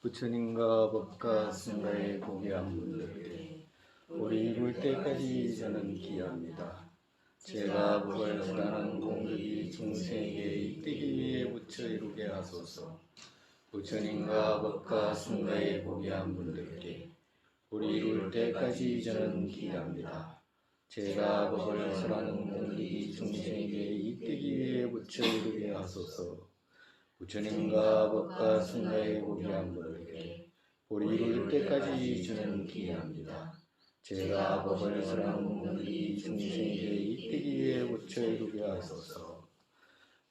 부처님과 법과 승가의 고귀한 분들께 우리 이룰 때까지 저는 기합니다. 제가 법을 설하는 공덕이 중생에게 이뜨기 위해 부처 이루게 하소서. 부처님과 법과 승가의 고귀한 분들께 우리 이룰 때까지 저는 기합니다. 제가 법을 설하는 공덕이 중생에게 이뜨기 위해 부처 이루게 하소서. 부처님과 법과 승가의 고귀한 분들께 우리 이룰 때까지 저는 기합니다. 제가 법을 설하는 공덕이 중생에게 이뜨기 위해 부처 이루게 하소서.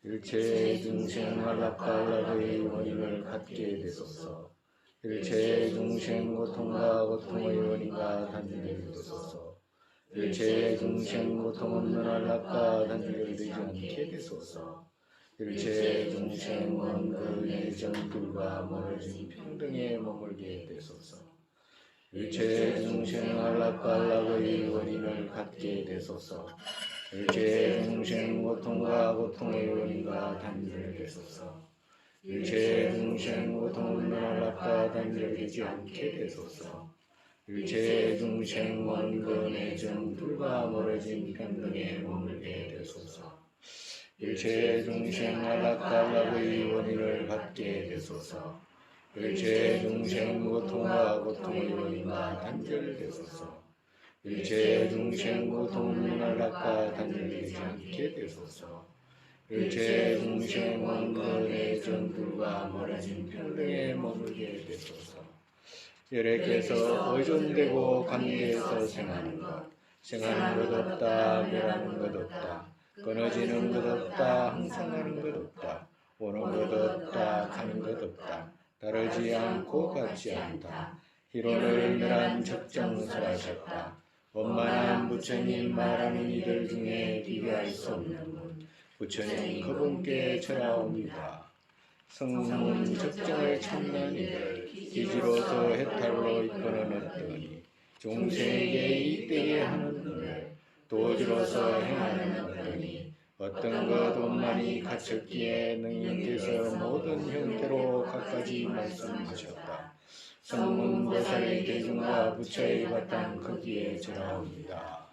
일체 중생 안락과 원인을 갖게 되소서. 일체 중생 고통과 고통의 원인과 단절되게 되소서. 일체 중생 고통 없는 안락과 단절되지 않게 되소서. 일체 중생은 그 내정들과 멀어진 평등에 머물게 되소서. 일체 중생 안락과 안락의 원인을 갖게 되소서. 일체 중생 고통과 고통의 원인과 단절되소서. 일체 중생 고통 없는 안락과 단절되지 않게 되소서. 일체 중생은 그 내정들과 멀어진 평등에 머물게 되소서. 일체 중생 안락과 안락의 원인을 갖게 되소서. 일체 중생 고통과 고통의 원인과 단절되소서. 일체 중생 고통 없는 안락과 단절되지 않게 되소서. 일체 중생은 그 내정들과 멀어진 평등에 머물게 되소서. 열애께서 의존되고 관계에서 생하는 것, 생하는 것 없다, 멸하는 것 없다, 끊어지는 것 없다, 항상 하는 것 없다, 오는 것 없다, 가는 것 없다, 다르지 않고 같지 않다, 희론을 멸한 적정설하셨다. 원만한 부처님 말하는 이들 중에 비교할 수 없는 분, 부처님 그분께 절하옵니다. 성문 적정을 찾는 이들, 기지로서 해탈로 이끄는 어떠니, 중생에게 이때에 하는 분을 도주로서 행하는 어떠니, 어떤 것 원만히 갖췄기에 능인께서 모든 형태로 갖가지 말씀하셨다. 성문보살의 대중과 부처의 바탕 거기에 절하옵니다.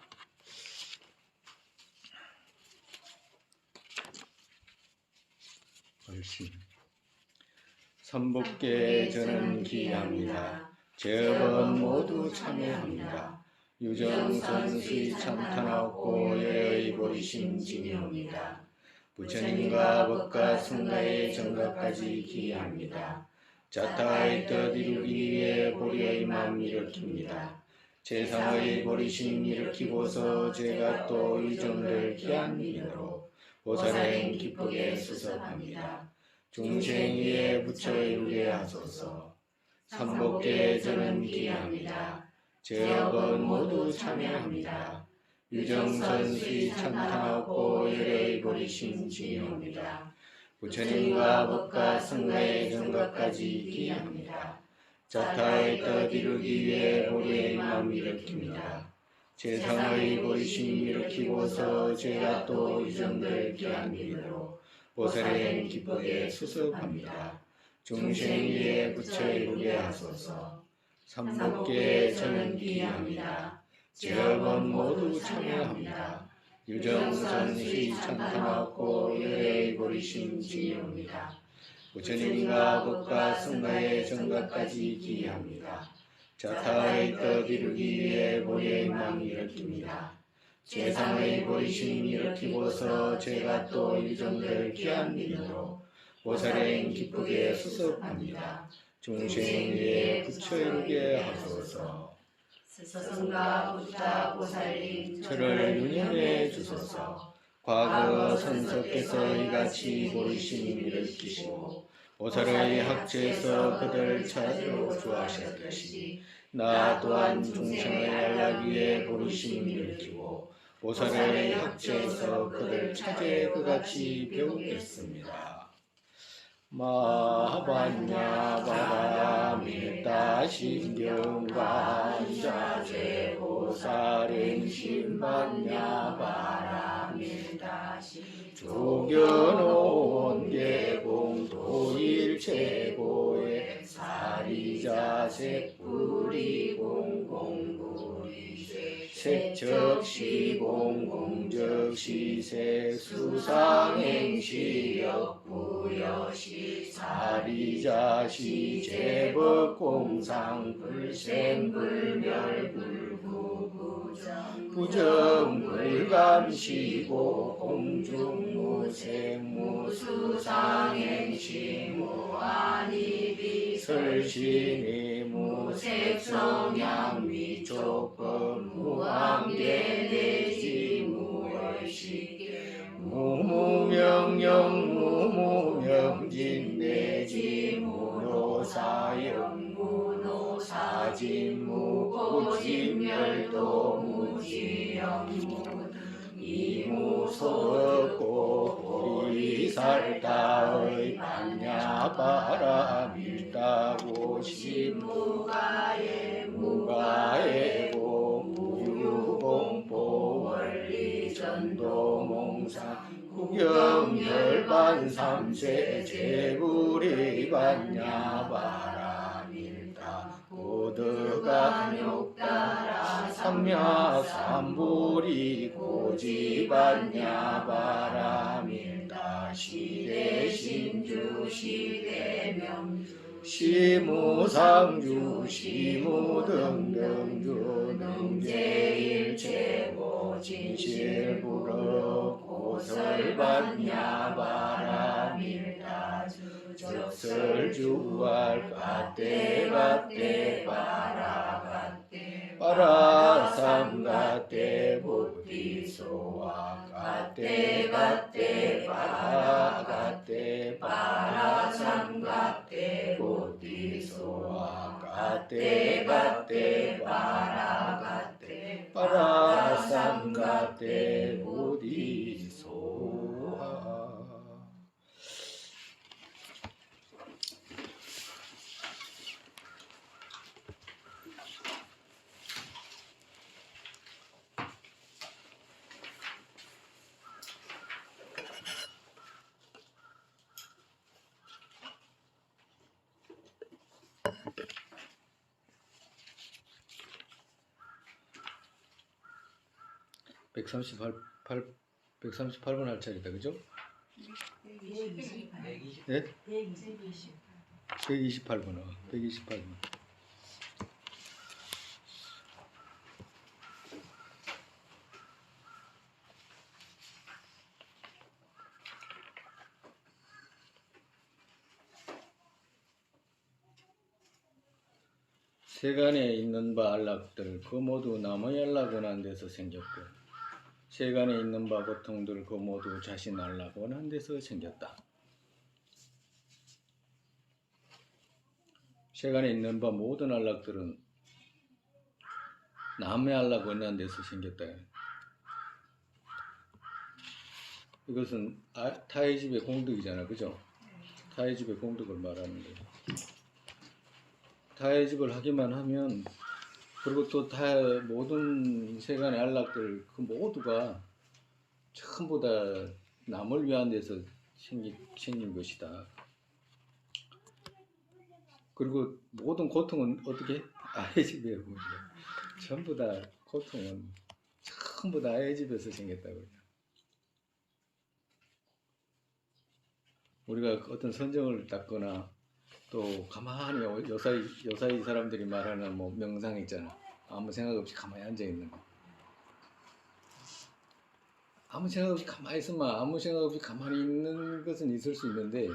선법계에 저는 기합니다. 제업은 모두 참여합니다. 유정선수의 참탄하고 예의 보이심 징여합니다. 부처님과 법과 승가의 정각까지 기합니다. 자타의 뜻 이루기 위해 보리의 마음 일으킵니다. 세상의 보리심 일으키고서 제가 또 유정을 기한 인으로 보살행 기쁘게 수습합니다. 중생 위에 부처 이루게 하소서. 삼복계에 저는 기합니다. 제업은 모두 참여합니다. 유정선수의 참탄하고 열의 보리심 징여합니다. 부처님과 법과 승가의 정각까지 기합니다. 자타의 뜻 이루기 위해 보리의 마음 일으킵니다. 세상의 보리심 일으키고서 제가 또 유정될 기한 인으로 보살행 기쁘게 수습합니다. 중생 위에 부처 이루게 하소서. 삼복계에 저는 기합니다. 제업은 모두 참여합니다. 유정선수의 참탄하고 열의 보리심 징여합니다. 부처님과 법과 승가의 정각까지 기합니다. 자타의 뜻 이루기 위해 보리의 마음 일으킵니다. 세상의 보리심 일으키고서 제가 또 유정될 귀한 인으로 보살행 기쁘게 수습합니다. 중생 위에 부처 이루게 하소서. 스승과 부처 보살님 저를 유념해 주소서. 과거 선석께서 이같이 보리심 일으키시고 보살의 학체에서 그들 찾으러 주하셨듯이 나 또한 중생의 안락 위에 보리심 일으키고 보살의 학체에서 그들 찾에 그같이 배우겠습니다. 마하반야 바라미타 신경관자재 보살행 신반야 바라미타 조견온 개공도일 최고의 사리자 색불이 공공불이 색적시 공공적시 색수상행시 역부여시 사리자시 제법공상 불생불멸불구부정 부정불감시고 공중무색무수상행시 무한이비 설신이 무색성향 미촉법 무한계내지 무월시계 무무명령 무무명진 내지 무노사영 무노사진 무고진멸도 무지영 이무소없고 불이살다의 반야바라 밀다고 신무가에 무가에고 무유공포 원리전도몽상 구경열반 삼세 제불이 반야바라 밀다 고드가 욕따라 삼야 삼불이 고지반야 바라밀다 시대 신주 시대 명주 시무상주 시무등등주 능제일체고 진실불어 고설반야 바라밀다 적설주알 가떼 바라가떼 바라삼가떼 부티소아 가떼 바라가떼 바라삼가떼 부티소아 가떼 바라가떼 바라삼가떼 부티소아. (138) 138번 할 차례다, 그죠? 128. 네? 128. 128번, 128번. 세간에 있는 바 안락들 그 모두 남의 안락 원한 데서 생겼고 세간에 있는 바 고통들 그 모두 자신 안락 원한 데서 생겼다. 세간에 있는 바 모든 안락들은 남의 안락 원한 데서 생겼다. 이것은 타의 집의 공덕이잖아, 그죠? 타의 집의 공덕을 말하는 거예요. 타의 집을 하기만 하면, 그리고 또 모든 세간의 안락들 그 모두가 전부 다 남을 위한 데서 생긴 것이다. 그리고 모든 고통은 어떻게? 아의 집에 오죠. 전부 다 고통은 전부 다 아의 집에서 생겼다고요. 우리가 어떤 선정을 닦거나 또 가만히 요사이 사람들이 말하는 뭐 명상 있잖아. 아무 생각 없이 가만히 앉아 있는 거. 아무 생각 없이 가만히 있으면 아무 생각 없이 가만히 있는 것은 있을 수 있는데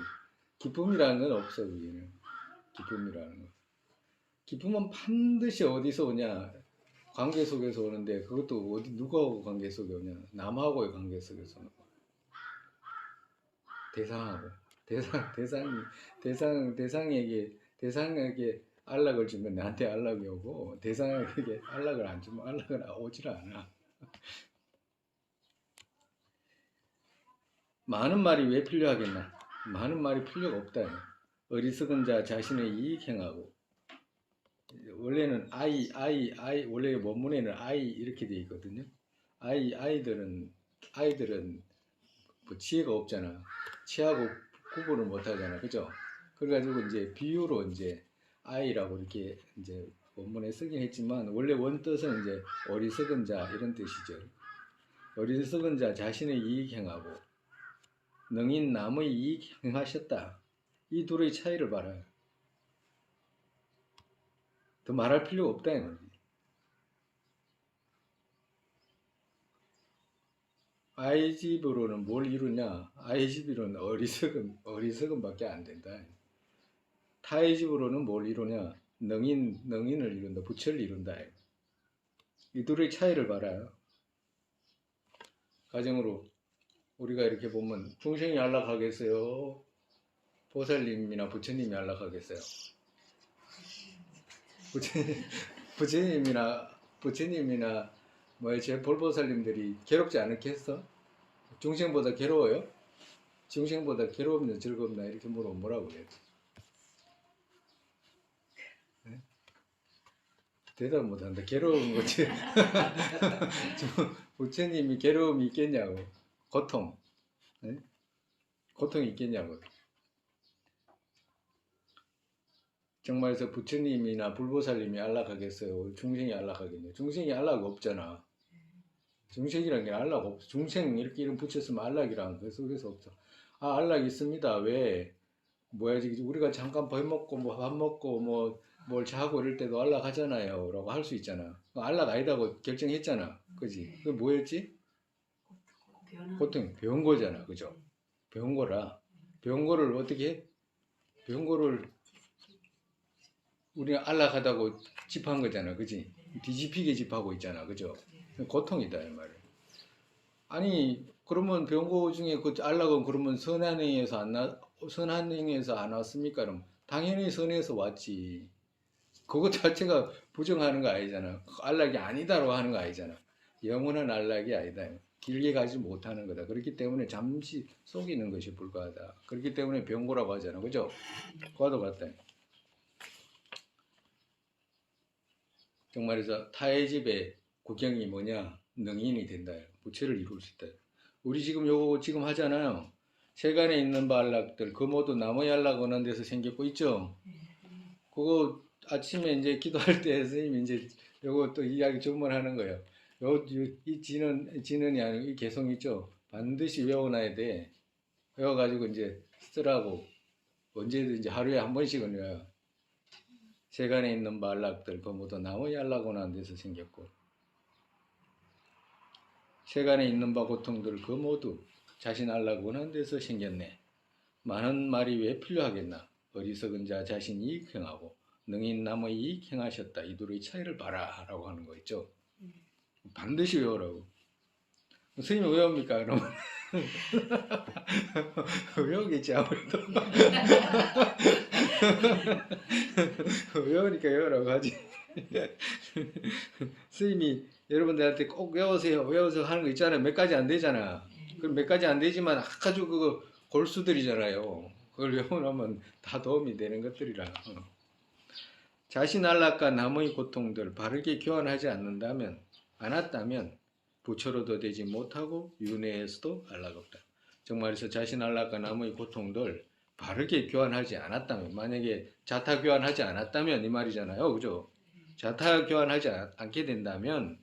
기쁨이라는 건 없어. 그게는 기쁨이라는 거. 기쁨은 반드시 어디서 오냐? 관계 속에서 오는데 그것도 누구하고 관계 속에 오냐? 남하고의 관계 속에서 오는 거야. 대상하고 대상에게 안락을 주면 나한테 안락이 오고 대상에게 안락을 안 주면 안락은 오질 않아. 많은 말이 왜 필요하겠나? 많은 말이 필요가 없다. 어리석은 자 자신의 이익 행하고. 원래는 원래 원문에는 아이 이렇게 돼 있거든요. 아이들은 뭐 지혜가 없잖아. 지하고 구분을 못 하잖아, 그죠? 그래가지고 이제 비유로 이제 아이라고 이렇게 이제 원문에 쓰긴 했지만 원래 원뜻은 이제 어리석은 자 이런 뜻이죠. 어리석은 자 자신의 이익 행하고 능인 남의 이익 행하셨다. 이 둘의 차이를 봐라. 더 말할 필요가 없다 이 말이지. 아이 집으로는 뭘 이루냐? 아이 집으로는 어리석음밖에 안 된다. 타의 집으로는 뭘 이루냐? 능인을 이룬다. 부처를 이룬다. 이 둘의 차이를 봐라. 가정으로 우리가 이렇게 보면 중생이 안락하겠어요? 보살님이나 부처님이 안락하겠어요? 부처님이나 제 볼보살님들이 괴롭지 않겠어? 중생보다 괴로워요? 중생보다 괴롭나 즐겁나 이렇게 물으면 뭐라고 그래요? 네? 대답 못한다. 괴로운 거지. 부처님이 괴로움이 있겠냐고. 고통. 네? 고통이 있겠냐고. 정말서 부처님이나 불보살님이 안락하겠어요? 중생이 안락하겠냐? 중생이 안락 없잖아. 중생이라는 게 안락 없어. 중생 이렇게 이름 붙였으면 안락이라는 그 속에서 없어. 아, 안락 있습니다. 왜? 뭐야, 우리가 잠깐 밥 먹고, 밥 먹고, 뭘 자고 이럴 때도 안락하잖아요. 라고 할 수 있잖아. 안락 아니다고 결정했잖아. 그지? 그게 뭐였지? 고통, 배운 거잖아. 그죠? 배운 거라. 배운 거를 어떻게 해? 배운 거를 우리가 안락하다고 집한 거잖아. 그지? 뒤집히게 집하고 있잖아. 그죠? 고통이다. 이 말이야. 아니, 그러면 배운 거 중에 그 안락은 그러면 선한 행에서 안 왔습니까? 그럼 당연히 선에서 왔지. 그것 자체가 부정하는 거 아니잖아. 안락이 아니다라고 하는 거 아니잖아. 영원한 안락이 아니다. 길게 가지 못하는 거다. 그렇기 때문에 잠시 속이는 것이 불가하다. 그렇기 때문에 병고라고 하잖아. 그죠? 그와도 같다. 정말에서 타의 집의 구경이 뭐냐? 능인이 된다. 부처를 이룰 수 있다. 우리 지금 요거 지금 하잖아요. 세간에 있는 바알락들 그 모두 나무의 안락 어는 데서 생겼고 있죠. 그거 아침에 이제 기도할 때 선생님이 이제 요거 또 이야기 전문하는 거예요. 이 지는이 아니고 이 개성 있죠. 반드시 외워놔야 돼. 외워가지고 이제 쓰라고 언제든지 하루에 한 번씩은 외워요. 세간에 있는 바알락들 그 모두 나무의 안락 어는 데서 생겼고 세간에 있는 바 고통들 그 모두 자신 안락 원하는 데서 생겼네. 많은 말이 왜 필요하겠나. 어리석은 자 자신이 이익 행하고 능인 남의 이익 행하셨다. 이 둘의 차이를 봐라 라고 하는 거 있죠. 반드시 외우라고. 스님이 왜 외웁니까 그러면? 외우겠지 아무래도. 외우니까 외우라고 하지. 스님이 여러분들한테 꼭 외우세요 하는 거 있잖아요. 몇 가지 안 되잖아. 그럼 몇 가지 안 되지만 아주 그거 골수들이잖아요. 그걸 외워놓으면 다 도움이 되는 것들이라. 자신 안락과 남의 고통들 바르게 교환하지 않았다면 부처로도 되지 못하고 윤회에서도 안락 없다. 정말에서 자신 안락과 남의 고통들 바르게 교환하지 않았다면, 만약에 자타 교환하지 않았다면 이 말이잖아요. 그죠? 자타 교환하지 않게 된다면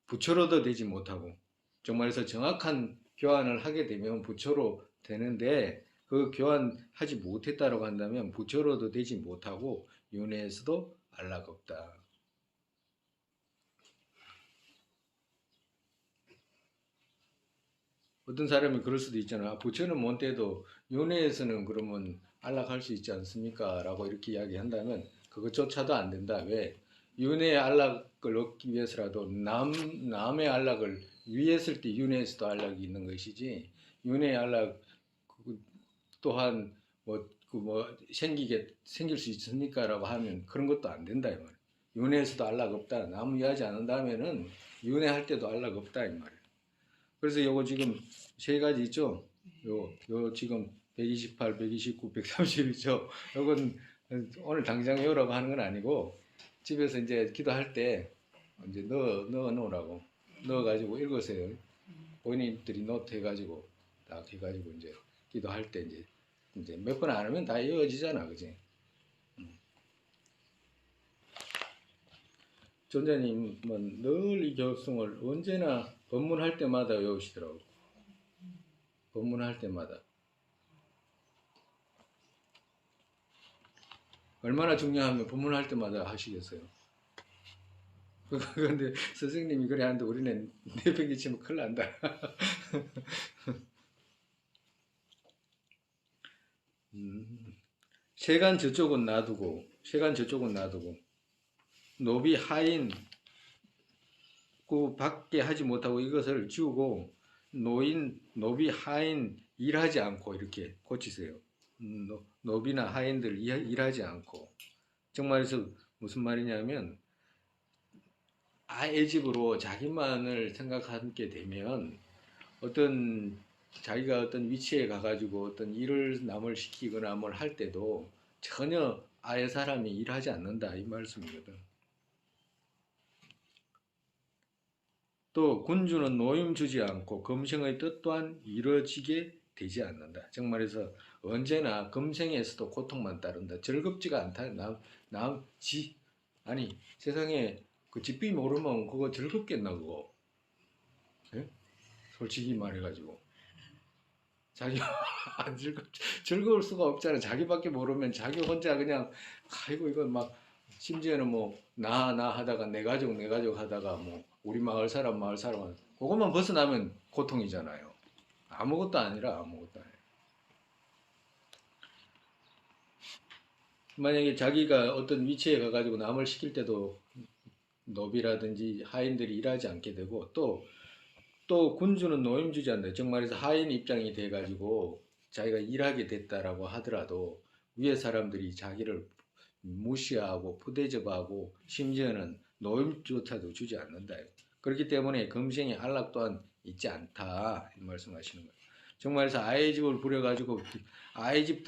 부처로도 되지 못하고, 정말에서 정확한 교환을 하게 되면 부처로 되는데 그 교환하지 못했다고 한다면 부처로도 되지 못하고 윤회에서도 안락 없다. 어떤 사람이 그럴 수도 있잖아. 부처는 뭔데도 윤회에서는 그러면 안락할 수 있지 않습니까? 라고 이렇게 이야기한다면 그것조차도 안 된다. 왜? 윤회의 안락을 얻기 위해서라도 남의 안락을 위했을 때 윤회에서도 안락이 있는 것이지, 윤회의 안락 또한 생길 수 있습니까? 라고 하면 그런 것도 안 된다. 이 말. 윤회에서도 안락 없다. 남 위하지 않는다면은 윤회할 때도 안락 없다. 이 말이에요. 그래서 요거 지금 세 가지 있죠? 요 지금 128, 129, 130이죠? 요건 오늘 당장 외우라고 하는 건 아니고 집에서 이제 기도할 때 이제 넣어 놓으라고. 넣어가지고 읽으세요. 본인들이 노트 해가지고 딱 해가지고 이제 기도할 때 이제 몇 번 안 하면 다 이어지잖아. 그지? 존자님은 늘 이 교송을 언제나 법문할 때마다 외우시더라고. 법문할 때마다. 얼마나 중요하면 법문할 때마다 하시겠어요. 그런데 선생님이 그래 하는데 우리는 내팽개 치면 큰일 난다. 세간 저쪽은 놔두고 노비 하인 그 밖에 하지 못하고 이것을 지우고 노비 하인 일하지 않고 이렇게 고치세요. 노비나 하인들 일하지 않고. 정말에서 무슨 말이냐면 아예 집으로 자기만을 생각하게 되면 자기가 어떤 위치에 가가지고 어떤 일을 남을 시키거나 뭘 할 때도 전혀 아예 사람이 일하지 않는다 이 말씀이거든. 또 군주는 노임 주지 않고 금생의 뜻 또한 이루어지게 되지 않는다. 정말해서 언제나 금생에서도 고통만 따른다. 즐겁지가 않다. 아니 세상에 그 집비 모르면 그거 즐겁겠나 그거? 예? 솔직히 말해가지고 자기 안 즐거울 수가 없잖아. 자기밖에 모르면 자기 혼자 그냥 아이고 이건 막 심지어는 뭐 나 하다가 내 가족 하다가 뭐 우리 마을 사람 그것만 벗어나면 고통이잖아요. 아무것도 아니라. 만약에 자기가 어떤 위치에 가가지고 남을 시킬 때도 노비라든지 하인들이 일하지 않게 되고 또 군주는 노임주지 않는다. 정말해서 하인 입장이 돼가지고 자기가 일하게 됐다라고 하더라도 위에 사람들이 자기를 무시하고 푸대접하고 심지어는 노임조차도 주지 않는다. 그렇기 때문에 금생의 안락 또한 있지 않다 이 말씀하시는 거예요. 정말해서 아이 집을 부려가지고 아이 집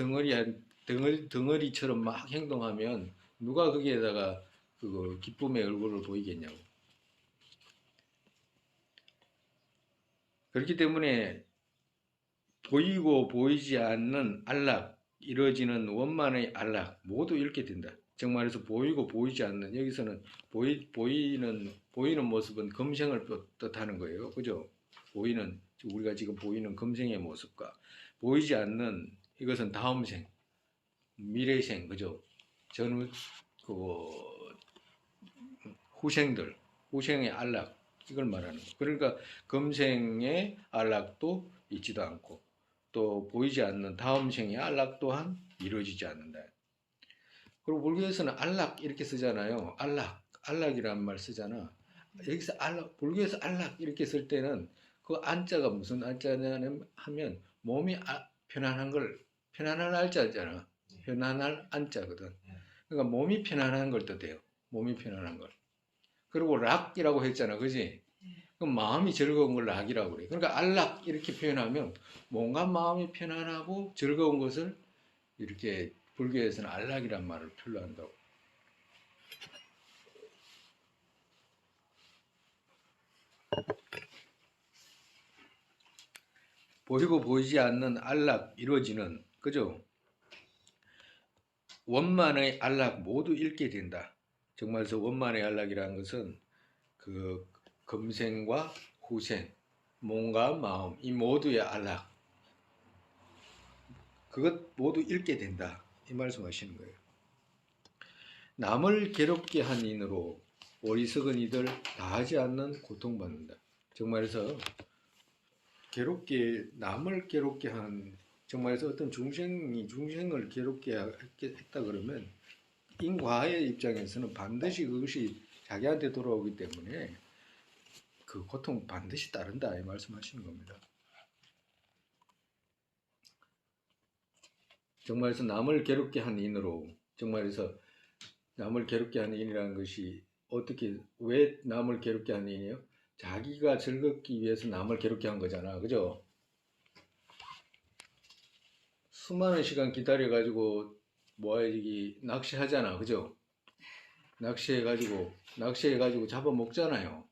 덩어리처럼 막 행동하면 누가 거기에다가 그 기쁨의 얼굴을 보이겠냐고. 그렇기 때문에 보이고 보이지 않는 안락, 이루어지는 원만의 안락 모두 잃게 된다. 정말해서 보이고 보이지 않는, 여기서는 보이는 모습은 금생을 뜻하는 거예요. 그죠? 우리가 지금 보이는 금생의 모습과 보이지 않는 이것은 다음 생, 미래생, 그죠? 후생의 안락, 이걸 말하는 거예요. 그러니까 금생의 안락도 있지도 않고 또 보이지 않는 다음 생의 안락 또한 이루어지지 않는다. 그리고 불교에서는 안락 이렇게 쓰잖아요. 안락이라는 말 쓰잖아. 여기서 불교에서 안락 이렇게 쓸 때는 그 안자가 무슨 안자냐면 하면 몸이 편안한 안자잖아. 편안할 안자거든. 그러니까 몸이 편안한 걸 뜻해요. 몸이 편안한 걸. 그리고 락이라고 했잖아. 그지? 그럼 마음이 즐거운 걸 락이라고 그래. 그러니까 안락 이렇게 표현하면 뭔가 마음이 편안하고 즐거운 것을 이렇게 불교에서는 안락이란 말을 표현한다고. 보이고 보이지 않는 안락 이루어지는, 그죠? 원만의 안락 모두 잃게 된다. 정말서 원만의 안락이라는 것은 그 금생과 후생, 몸과 마음 이 모두의 안락, 그것 모두 잃게 된다. 이 말씀하시는 거예요. 남을 괴롭게 한 인으로 어리석은 이들 다하지 않는 고통받는다. 정말해서 남을 괴롭게 한, 정말해서 어떤 중생을 괴롭게 했다 그러면 인과의 입장에서는 반드시 그것이 자기한테 돌아오기 때문에 그 고통 반드시 따른다 이 말씀하시는 겁니다. 정말해서 남을 괴롭게 한 인으로, 정말해서 남을 괴롭게 하는 인이라는 것이 왜 남을 괴롭게 하는 인이에요? 자기가 즐겁기 위해서 남을 괴롭게 한 거잖아. 그죠? 수많은 시간 기다려가지고 낚시하잖아. 그죠? 낚시해가지고 잡아먹잖아요.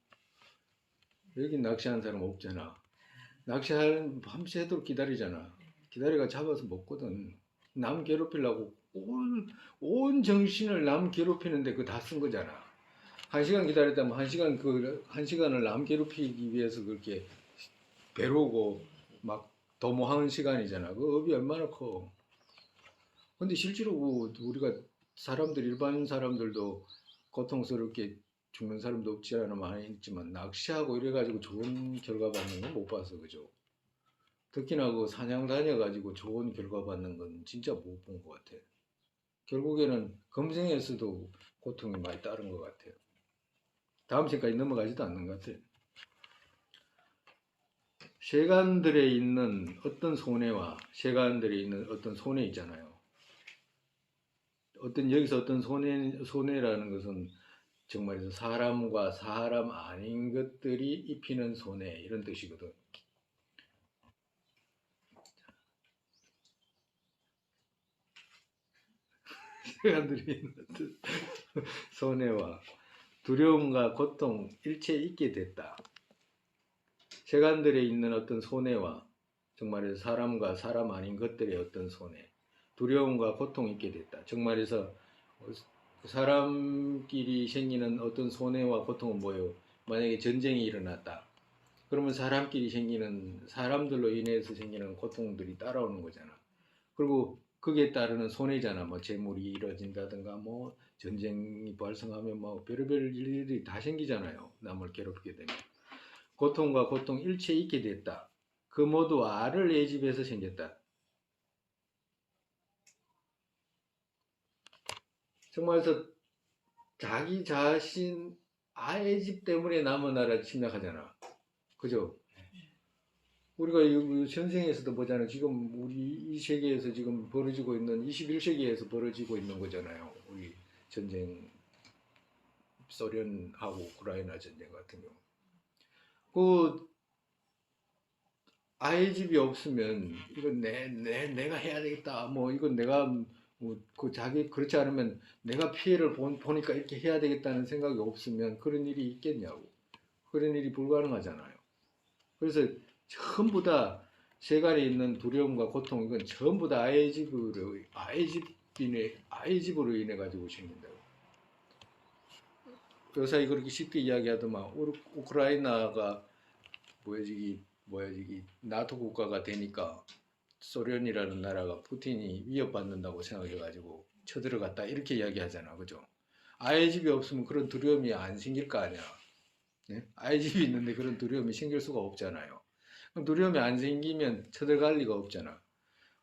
여기 낚시하는 사람 없잖아. 낚시하는 밤새도록 기다리잖아. 기다려가 잡아서 먹거든. 남 괴롭히려고 온 정신을 남 괴롭히는데 그거 다 쓴 거잖아. 한 시간 기다렸다면 한 시간을 남 괴롭히기 위해서 그렇게 배로고 막 도모하는 시간이잖아. 그 업이 얼마나 커. 근데 실제로 우리가 일반 사람들도 고통스럽게 죽는 사람도 없지 않아 많이 있지만 낚시하고 이래가지고 좋은 결과 받는 건 못 봐서 그죠. 특히나 그 사냥 다녀가지고 좋은 결과 받는 건 진짜 못 본 것 같아. 결국에는 검증에서도 고통이 많이 따른 것 같아요. 다음 시까지 넘어가지도 않는 것 같아요. 세간들에 있는 어떤 손해와 세간들에 있는 어떤 손해 있잖아요. 여기서 어떤 손해라는 것은 정말에서 사람과 사람 아닌 것들이 입히는 손해 이런 뜻이거든. 세간들에 있는 어떤 손해와 두려움과 고통 일체 있게 됐다. 세간들에 있는 어떤 손해와 정말에서 사람과 사람 아닌 것들의 어떤 손해, 두려움과 고통이 있게 됐다. 정말에서 사람끼리 생기는 어떤 손해와 고통은 뭐예요? 만약에 전쟁이 일어났다. 그러면 사람들로 인해서 생기는 고통들이 따라오는 거잖아. 그리고 거기에 따르는 손해잖아. 뭐 재물이 잃어진다든가 뭐 전쟁이 발생하면 뭐 별의별 일들이 다 생기잖아요. 남을 괴롭게 되면. 고통과 고통 일체 있게 됐다. 그 모두 아를 애집에서 생겼다. 정말서 자기 자신 아의 집 때문에 남의 나라 침략하잖아. 그죠? 우리가 이 현생에서도 보잖아요. 지금 우리 이 세계에서 지금 벌어지고 있는 21세기에서 벌어지고 있는 거잖아요. 우리 전쟁, 소련하고 우크라이나 전쟁 같은 경우. 그 아이 집이 없으면 이건 내가 해야 되겠다. 뭐 이건 내가 뭐그 자기 그렇지 않으면 내가 피해를 보니까 이렇게 해야 되겠다는 생각이 없으면 그런 일이 있겠냐고. 그런 일이 불가능하잖아요. 그래서 전부 다 세간에 있는 두려움과 고통 이건 전부 다 아이 집으로 인해 가지고 생긴다고. 요사이 그렇게 쉽게 이야기하더만 우크라이나가 뭐야지 나토 국가가 되니까 소련이라는 나라가 푸틴이 위협받는다고 생각해가지고 쳐들어갔다 이렇게 이야기하잖아, 그죠? 아이 집이 없으면 그런 두려움이 안 생길 거 아니야. 네? 아이 집이 있는데 그런 두려움이 생길 수가 없잖아요. 그럼 두려움이 안 생기면 쳐들어갈 리가 없잖아.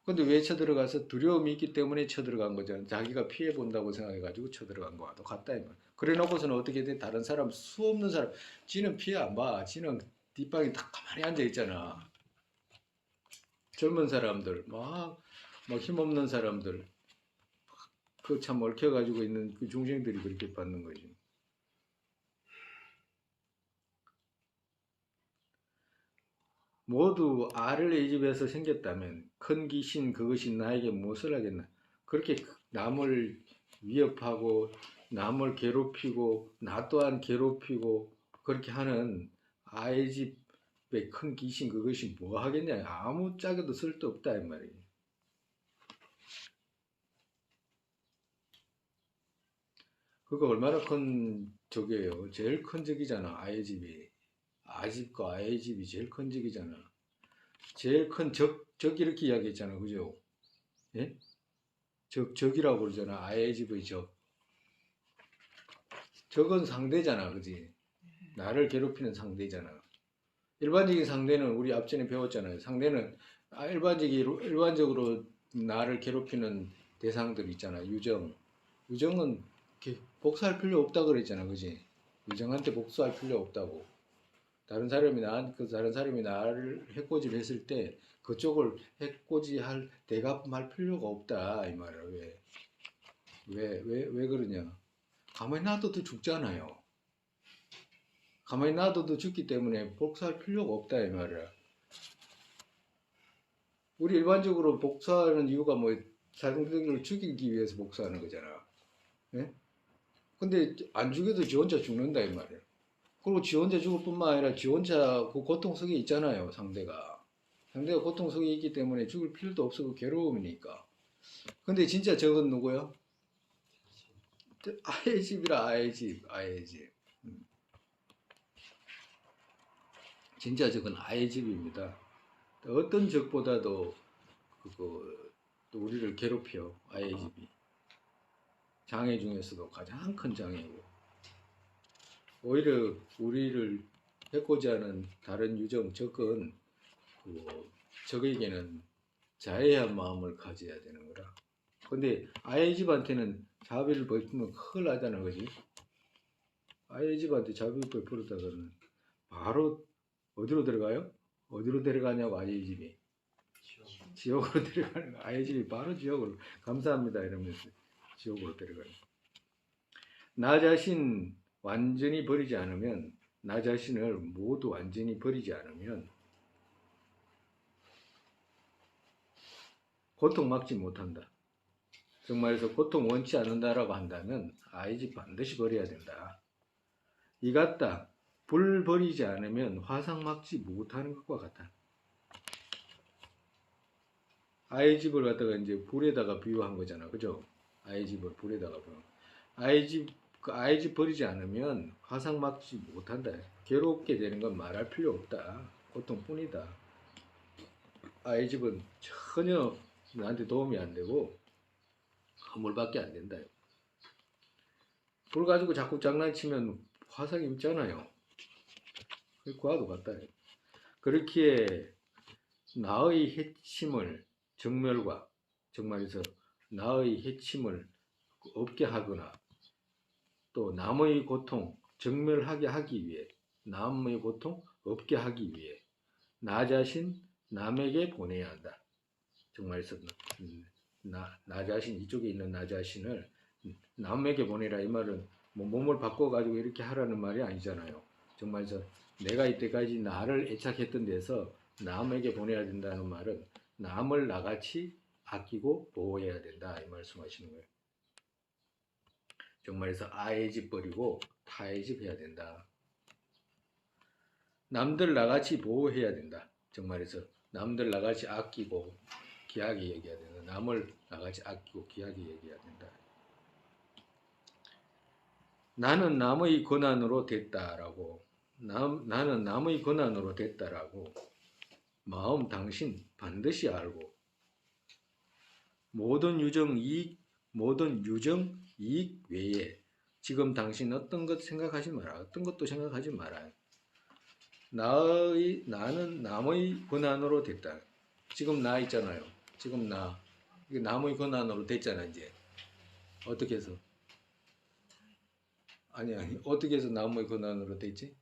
근데 왜 쳐들어가서 두려움이 있기 때문에 쳐들어간 거잖아. 자기가 피해 본다고 생각해가지고 쳐들어간 거와 똑같다 이 말. 그래 놓고서는 어떻게 돼? 다른 사람 수 없는 사람, 지는 피해 안 봐. 지는 뒷방에 딱 가만히 앉아 있잖아. 젊은 사람들, 막 힘없는 사람들, 그 참 얽혀가지고 있는 그 중생들이 그렇게 받는 거지. 모두 알을 이 집에서 생겼다면 큰 귀신 그것이 나에게 무엇을 하겠나? 그렇게 남을 위협하고 남을 괴롭히고 나 또한 괴롭히고 그렇게 하는 아이 집의 큰 귀신 그것이 뭐 하겠냐? 아무 짝에도 쓸데없다 이 말이에요. 그거 얼마나 큰 적이에요. 제일 큰 적이잖아. 아이 집이. 아집과 아이 집이 제일 큰 적이잖아. 제일 큰 적 이렇게 이야기했잖아. 그죠? 예? 적이라고 그러잖아. 아이 집의 적. 적은 상대잖아. 그지? 나를 괴롭히는 상대잖아. 일반적인 상대는 우리 앞전에 배웠잖아요. 상대는 일반적으로 나를 괴롭히는 대상들 있잖아. 유정은 복수할 필요 없다 그랬잖아. 그지? 유정한테 복수할 필요 없다고. 다른 사람이 나를 해코지를 했을 때 그쪽을 해코지할 대갚할 필요가 없다 이 말이야. 왜 그러냐? 가만히 놔둬도 죽잖아요. 가만히 놔둬도 죽기 때문에 복수할 필요가 없다 이 말이야. 우리 일반적으로 복수하는 이유가 뭐 상대를 죽이기 위해서 복수하는 거잖아. 예? 근데 안 죽여도 지 혼자 죽는다 이 말이야. 그리고 지 혼자 죽을 뿐만 아니라 지 혼자 그 고통 속에 있잖아요, 상대가. 상대가 고통 속에 있기 때문에 죽을 필요도 없고 괴로움이니까. 근데 진짜 적은 누구야? 아의 집이라 아의 집. 진짜 적은 아의 집입니다. 어떤 적보다도 또 우리를 괴롭혀. 아의 집이 장애 중에서도 가장 큰 장애고, 오히려 우리를 해코지 하는 다른 유정 적은 적에게는 자애한 마음을 가져야 되는 거라. 근데 아의 집한테는 자비를 베풀면 큰일 나잖아, 그지? 아의 집한테 자비를 베풀었다가는 바로 어디로 들어가요? 어디로 데려가냐고, 아의 집이. 지옥으로 데려가는 거. 아의 집이 바로 지옥으로. 감사합니다 이러면서 지옥으로 데려가요. 나 자신 완전히 버리지 않으면, 나 자신을 모두 완전히 버리지 않으면 고통 막지 못한다. 정말에서 고통 원치 않는다라고 한다면 아이 집 반드시 버려야 된다. 이 같다. 불 버리지 않으면 화상 막지 못하는 것과 같아. 아이 집을 갖다가 이제 불에다가 비유한 거잖아, 그죠? 아이 집을 불에다가 비유. 아이 집 버리지 않으면 화상 막지 못한다. 괴롭게 되는 건 말할 필요 없다. 고통뿐이다. 아이 집은 전혀 나한테 도움이 안 되고 허물밖에 안 된다. 불 가지고 자꾸 장난치면 화상이 있잖아요. 그와도 같다. 그렇기에 나의 해침을 정멸과, 정말에서 나의 해침을 없게 하거나 또 남의 고통 정멸하게 하기 위해, 남의 고통 없게 하기 위해 나 자신 남에게 보내야 한다. 정말에서 나 자신, 이쪽에 있는 나 자신을 남에게 보내라. 이 말은 뭐 몸을 바꿔가지고 이렇게 하라는 말이 아니잖아요. 정말에서 내가 이때까지 나를 애착했던 데서 남에게 보내야 된다는 말은 남을 나같이 아끼고 보호해야 된다. 이 말씀하시는 거예요. 정말에서 아의 집 버리고 타의 집 해야 된다. 남들 나같이 보호해야 된다. 정말에서 남들 나같이 아끼고 귀하게 얘기해야 된다. 남을 나같이 아끼고 귀하게 얘기해야 된다. 나는 남의 권한으로 됐다라고, 나는 남의 권한으로 됐다라고 마음 당신 반드시 알고, 모든 유정 이익 외에 지금 당신 어떤 것 생각하지 마라. 어떤 것도 생각하지 마라. 나는 남의 권한으로 됐다. 지금 나 있잖아요. 지금 나. 이게 남의 권한으로 됐잖아, 이제. 어떻게 해서? 아니, 어떻게 해서 남의 권한으로 됐지?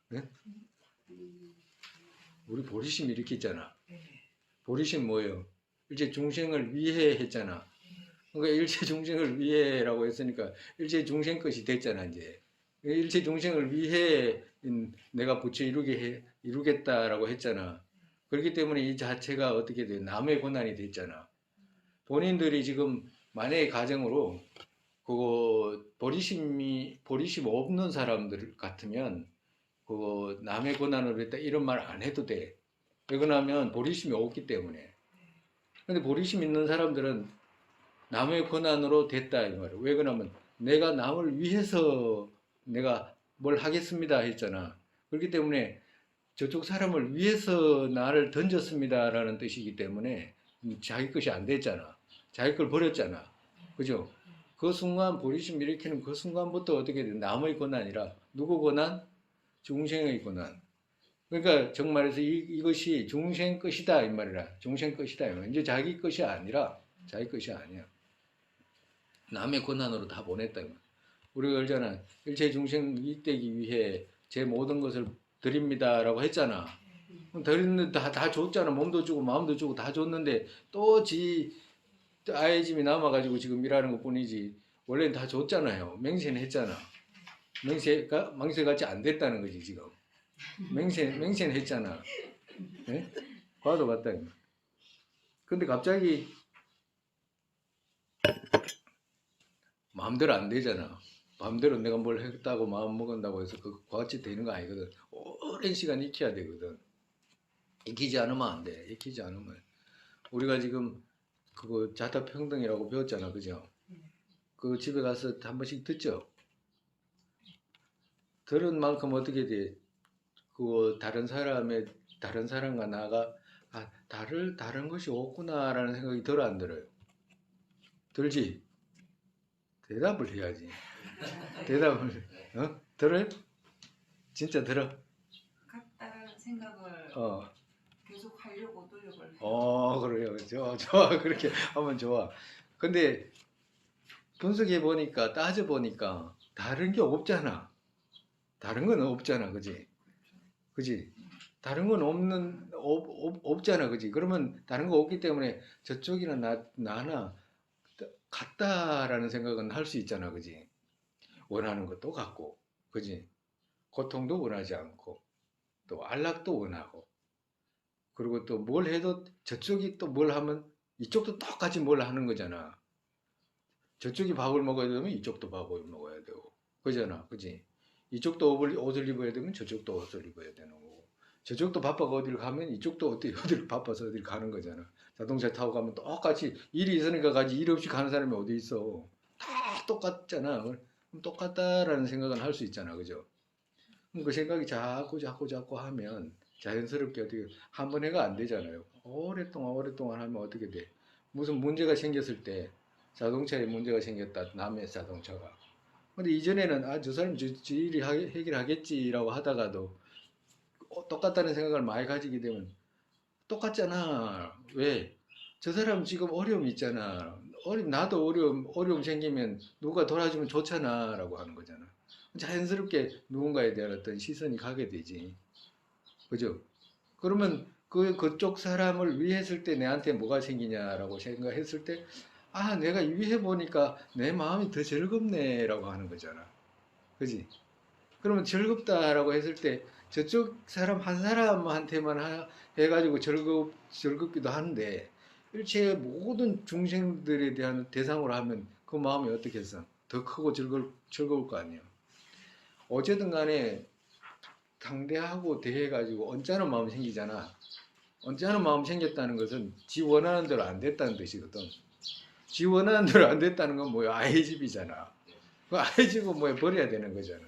네? 우리 보리심 이렇게 있잖아. 보리심 뭐예요? 일체 중생을 위해 했잖아. 그러니까 일체 중생을 위해라고 했으니까 일체 중생 것이 됐잖아, 이제. 일체 중생을 위해 내가 부처 이루겠다라고 했잖아. 그렇기 때문에 이 자체가 어떻게 돼? 남의 권한이 됐잖아. 본인들이 지금 만약에 가정으로 그거 보리심 없는 사람들 같으면 그거 남의 권한으로 했다 이런 말 안 해도 돼. 왜 그러냐면 보리심이 없기 때문에. 근데 보리심 있는 사람들은 남의 권한으로 됐다 이 말이야. 왜 그러냐면 내가 남을 위해서 내가 뭘 하겠습니다 했잖아. 그렇기 때문에 저쪽 사람을 위해서 나를 던졌습니다라는 뜻이기 때문에 자기 것이 안 됐잖아. 자기 걸 버렸잖아. 그죠? 그 순간 보리심 일으키는 그 순간부터 어떻게 돼? 남의 권한이라 누구 권한? 중생의 권한. 그러니까 정말해서 이것이 중생 것이다 이 말이라. 중생 것이다. 이제 자기 것이 아니라 자기 것이 아니야. 남의 권한으로 다 보냈다. 우리가 그러잖아. 일체 중생 이익되기 위해 제 모든 것을 드립니다라고 했잖아. 드렸는데 다 줬잖아. 몸도 주고 마음도 주고 다 줬는데 또 아의 짐이 남아가지고 지금 일하는 것 뿐이지. 원래는 다 줬잖아요. 맹세는 했잖아. 망세같이 안 됐다는 거지 지금. 맹세는 했잖아. 네? 과도 같다. 근데 갑자기 마음대로 안 되잖아. 마음대로 내가 뭘 했다고 마음 먹은다고 해서 그같이 되는 거 아니거든. 오랜 시간 익혀야 되거든. 익히지 않으면 안 돼. 익히지 않으면. 우리가 지금 그거 자타평등이라고 배웠잖아. 그죠? 그 집에 가서 한 번씩 듣죠? 들은 만큼 어떻게 돼? 그 다른 사람과 나가 다른 것이 없구나라는 생각이 들어 안 들어요? 들지? 대답을 해야지. 대답을 들어요? 진짜 들어? 같다는 생각을 어. 계속 하려고 노력을 해요. 그래요. 좋아. 그렇게 하면 좋아. 근데 분석해 보니까 따져 보니까 다른 게 없잖아. 다른 건 없잖아, 그지? 그지? 다른 건 없잖아, 그지? 그러면 다른 거 없기 때문에 저쪽이나 나나 같다라는 생각은 할 수 있잖아, 그지? 원하는 것도 같고, 그지? 고통도 원하지 않고, 또 안락도 원하고, 그리고 또 뭘 해도 저쪽이 또 뭘 하면 이쪽도 똑같이 뭘 하는 거잖아. 저쪽이 밥을 먹어야 되면 이쪽도 밥을 먹어야 되고, 그잖아, 그지? 이쪽도 옷을 입어야 되면 저쪽도 옷을 입어야 되는 거고, 저쪽도 바빠서 어디를 가면 이쪽도 어디를 바빠서 어디를 가는 거잖아. 자동차 타고 가면 똑같이 일이 있으니까 가지 일 없이 가는 사람이 어디 있어? 다 똑같잖아. 그럼 똑같다라는 생각은 할 수 있잖아, 그죠? 그럼 그 생각이 자꾸 하면 자연스럽게 어떻게 한 번 해가 안 되잖아요. 오랫동안 하면 어떻게 돼? 무슨 문제가 생겼을 때 자동차에 문제가 생겼다. 남의 자동차가. 근데 이전에는 저 사람 저 일이 해결하겠지라고 하다가도 똑같다는 생각을 많이 가지게 되면 똑같잖아. 왜? 저 사람 지금 어려움이 있잖아. 나도 어려움 생기면 누가 도와주면 좋잖아라고 하는 거잖아. 자연스럽게 누군가에 대한 어떤 시선이 가게 되지. 그죠? 그러면 그쪽 사람을 위했을 때 내한테 뭐가 생기냐라고 생각했을 때, 내가 위해 보니까 내 마음이 더 즐겁네라고 하는 거잖아. 그지? 그러면 즐겁다라고 했을 때 저쪽 사람 한 사람한테만 해가지고 즐겁기도 하는데 일체 모든 중생들에 대한 대상으로 하면 그 마음이 어떻겠어? 더 크고 즐거울 거 아니야. 어쨌든 간에 상대하고 대해가지고 언짢은 마음이 생기잖아. 언짢은 마음이 생겼다는 것은 지 원하는 대로 안 됐다는 뜻이거든. 지 원하는 대로 안 됐다는 건 뭐야? 아이 집이잖아. 그 아이 집은 뭐야? 버려야 되는 거잖아.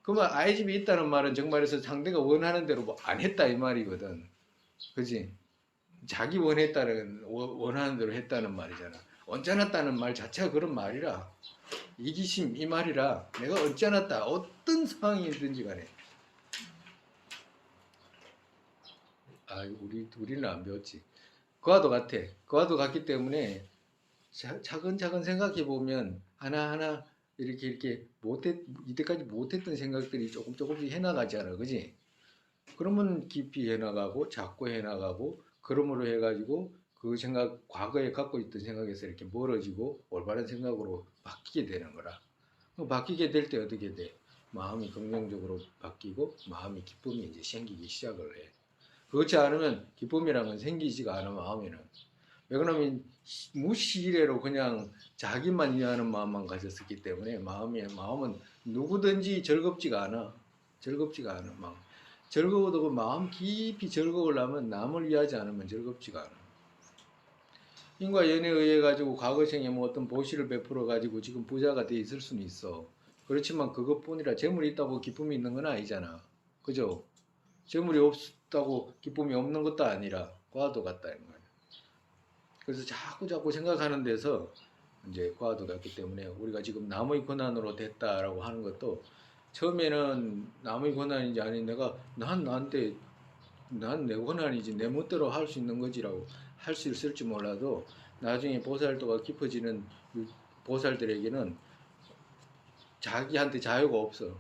그러면 아이 집이 있다는 말은 정말에서 상대가 원하는 대로 뭐 안 했다 이 말이거든. 그지? 자기 원하는 대로 했다는 말이잖아. 언짢았다는 말 자체가 그런 말이라. 이기심 이 말이라 내가 언짢았다. 어떤 상황이든지 간에. 우리는 안 배웠지. 그와도 같아. 그와도 같기 때문에 차근차근 생각해 보면 하나하나 이렇게 이때까지 못했던 생각들이 조금씩 해나가잖아. 그지? 그러면 깊이 해나가고 자꾸 해나가고 그러므로 해가지고 그 생각 과거에 갖고 있던 생각에서 이렇게 멀어지고 올바른 생각으로 바뀌게 되는 거라. 바뀌게 될 때 어떻게 돼? 마음이 긍정적으로 바뀌고 마음이 기쁨이 이제 생기기 시작을 해. 그렇지 않으면 기쁨이란 건 생기지가 않아 마음에는. 왜 그러면 무시례로 그냥 자기만 위하는 마음만 가졌었기 때문에 마음은 누구든지 즐겁지가 않아. 즐겁지가 않아 마음. 즐거워도 그 마음 깊이 즐거우려면 남을 위하지 않으면 즐겁지가 않아. 인과 연애에 의해 가지고 과거생에 뭐 어떤 보시를 베풀어 가지고 지금 부자가 돼 있을 수는 있어. 그렇지만 그것뿐이라 재물이 있다고 기쁨이 있는 건 아니잖아. 그죠? 재물이 없다고 기쁨이 없는 것도 아니라 과도 같다 이 말이야. 그래서 자꾸 생각하는 데서 이제 과도 같기 때문에 우리가 지금 남의 권한으로 됐다라고 하는 것도 처음에는 남의 권한인지 아닌 난 내 권한이지 내 멋대로 할 수 있는 거지라고 할 수 있을지 몰라도 나중에 보살도가 깊어지는 보살들에게는 자기한테 자유가 없어.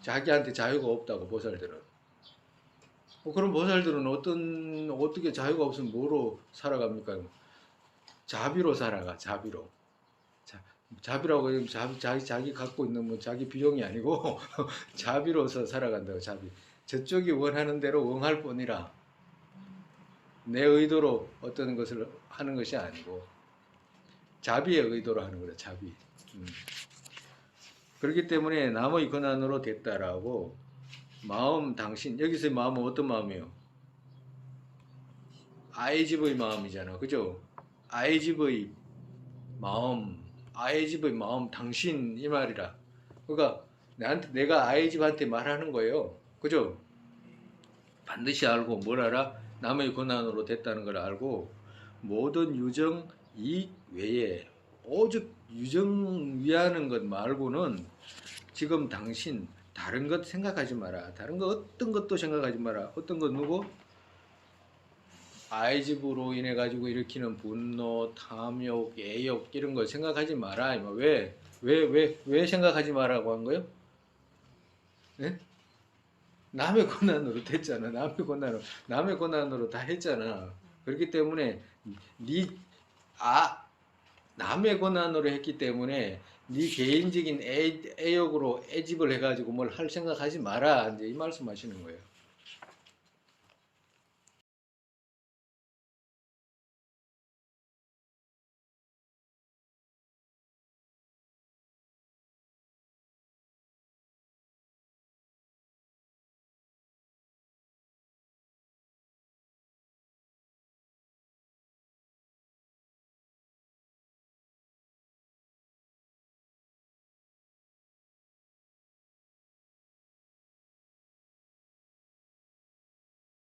자기한테 자유가 없다고 보살들은. 그럼 보살들은 어떻게 자유가 없으면 뭐로 살아갑니까? 자비로 살아가, 자비로. 자비라고 하면 자기 갖고 있는 뭐 자기 비용이 아니고 자비로서 살아간다고, 자비. 저쪽이 원하는 대로 응할 뿐이라 내 의도로 어떤 것을 하는 것이 아니고 자비의 의도로 하는 거다, 자비. 그렇기 때문에 남의 권한으로 됐다라고 마음 당신, 여기서의 마음은 어떤 마음이에요? 아이 집의 마음이잖아. 그죠? 아이 집의 마음 당신 이 말이라. 그러니까 내가 아이 집한테 말하는 거예요. 그죠? 반드시 알고 뭘 알아? 남의 권한으로 됐다는 걸 알고 모든 유정 이익 외에 오직 유정 위하는 것 말고는 지금 당신 다른 것 생각하지 마라. 다른 거 어떤 것도 생각하지 마라. 어떤 것 누구? 아이 집으로 인해 가지고 일으키는 분노, 탐욕, 애욕 이런 거 생각하지 마라. 왜 생각하지 마라고 한 거예요? 네? 남의 권한으로 됐잖아. 남의 권한으로 다 했잖아. 그렇기 때문에 네 남의 권한으로 했기 때문에 네 개인적인 애욕으로 애집을 해가지고 뭘 할 생각하지 마라. 이제 이 말씀하시는 거예요.